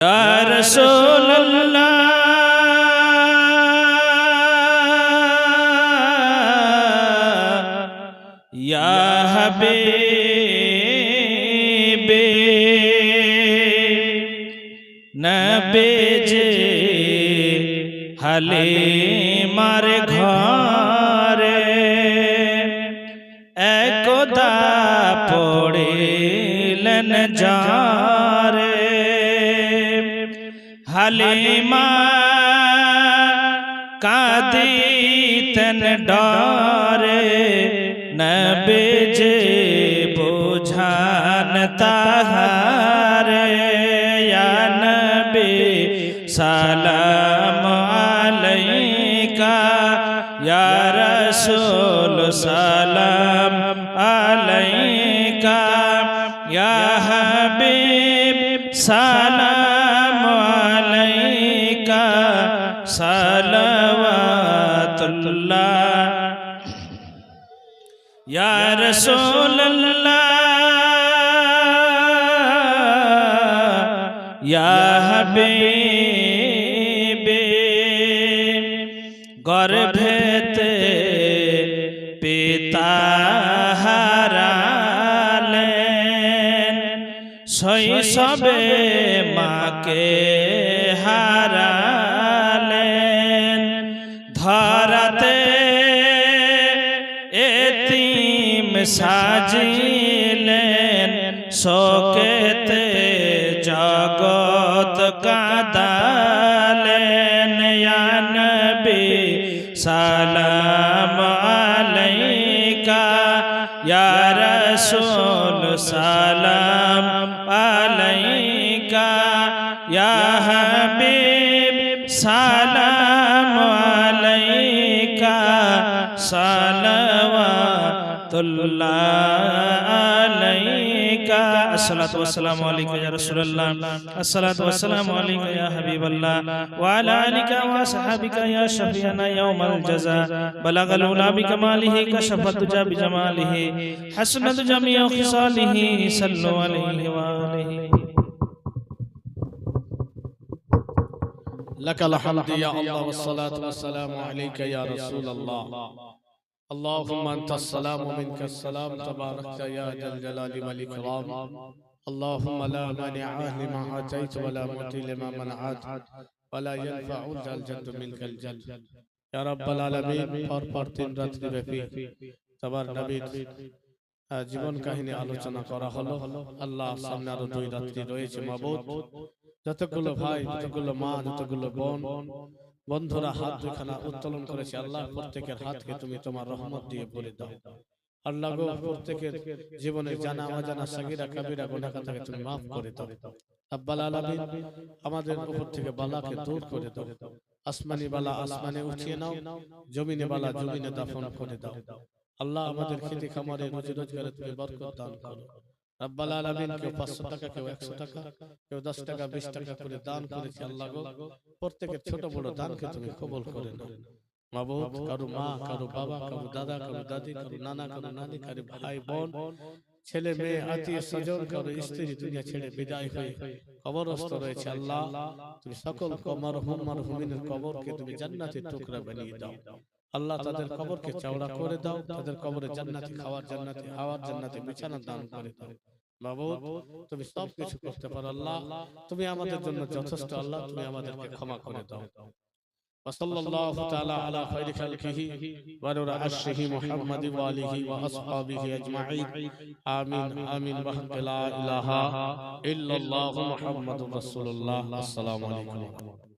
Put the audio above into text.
या रसूल अल्लाह या हबीबे नबी जे हालिमार घरे एकदा पड़िलेन जारे हालिमा कादितेन डरे नबी जे बुझान ताहारे या नबी सलाम अलैका या रसूल सलाम अलैका या हबीब सलाम अलैका सलवातुल्लाह या रसूल अल्लाह या हबीबे गर्भेते पिता हारालेन शैशवे माके हारालेन धराते एतीम साजिलेन शोकेते जगत कादालेन या नबी सलाम अलैका या रसूल सलाम अलैका या हबीब सलाम अलैका सलवातुल्लाह अलैका अस्सलातु वस्सलामु अलैका या रसूलल्लाह अस्सलातु वस्सलामु अलैका या हबीबल्लाह व अला आलिका व असहाबिका या शफीअना यौमल जज़ा बलगल उला बिकमालिहि कशफत तुजा बिजमालिहि हसनत जमीउ खिसालिहि सल्लु अलैहि व आलिहि लकल हम्द या अल्लाह वस्सलातु वस्सलामु अलैका या रसूलल्लाह अल्लाहुम्मा अंतस सलाम व मिनकस सलाम तबारकता या जल जलाली वल इकराम अल्लाहुम्मा ला मानिअ लिमा आतैत व ला मुअति लिमा मनअत व ला यनफअु जल जद्द मिनकल जद्द या रब्बल आलामीन पर तीन রাত্রি ব্যাপী তোমার নবীর জীবন কাহিনী আলোচনা করা হলো আল্লাহ সামনে আরো দুই রাত্রি রয়েছে মাবুদ যতগুলো ভাই যতগুলো মা যতগুলো বোন বন্ধুরা হাত দুখানা উত্তোলন করেছে আল্লাহ প্রত্যেকের হাতকে তুমি তোমার রহমত দিয়ে ভরে দাও আল্লাহ গো প্রত্যেকের জীবনে জানা অজানা সাগীরা কাবীরা গুনাহ থেকে তুমি maaf করে দাও রব্বুল আলামিন আমাদের উপর থেকে বালাকে দূর করে দাও আসমানি বালা আসমানে উঠিয়ে নাও জমিনে বালা জমিনে দাফন করে দাও আল্লাহ আমাদের খেতে খামারে রুজি রোজগারে তুমি বরকত দান করো রব্বুল আলামিন কেউ 500 টাকা কেউ 100 টাকা কেউ 10 টাকা 20 টাকা করে দান করেছে আল্লাহ গো প্রত্যেকের ছোট বড় দানকে তুমি কবুল করে নাও মাবুদ কারো মা কারো বাবা কারো দাদা কারো দাদি কারো নানা কারো নানি কারো ভাই বোন ছেলে মেয়ে আত্মীয় স্বজন কারো স্ত্রী দুনিয়া ছেড়ে বিদায় হয়ে কবরস্থ রয়েছে আল্লাহ তুমি সকল মারহুমিনের কবরকে তুমি জান্নাতের টুকরা বানিয়ে দাও আল্লাহ তাদের কবরকে চওড়া করে দাও তাদের কবরে জান্নাতি খাওয়ার জান্নাতি হাওয়ার জান্নাতি বিছানা দান করে দাও মাবুদ তুমি সব কিছু করতে পারো আল্লাহ তুমি আমাদের জন্য যথেষ্ট আল্লাহ তুমি আমাদেরকে ক্ষমা করে দাও ওয়াসাল্লাল্লাহু তাআলা আলা খায়রি খালকিহি ওয়া নূরি আরশিহি মুহাম্মাদি ওয়া আলিহি ওয়া আসহাবিহি আজমাইন আমিন আমিন ওয়া লা ইলাহা ইল্লাল্লাহু মুহাম্মাদুর রাসূলুল্লাহ আসসালামু আলাইকুম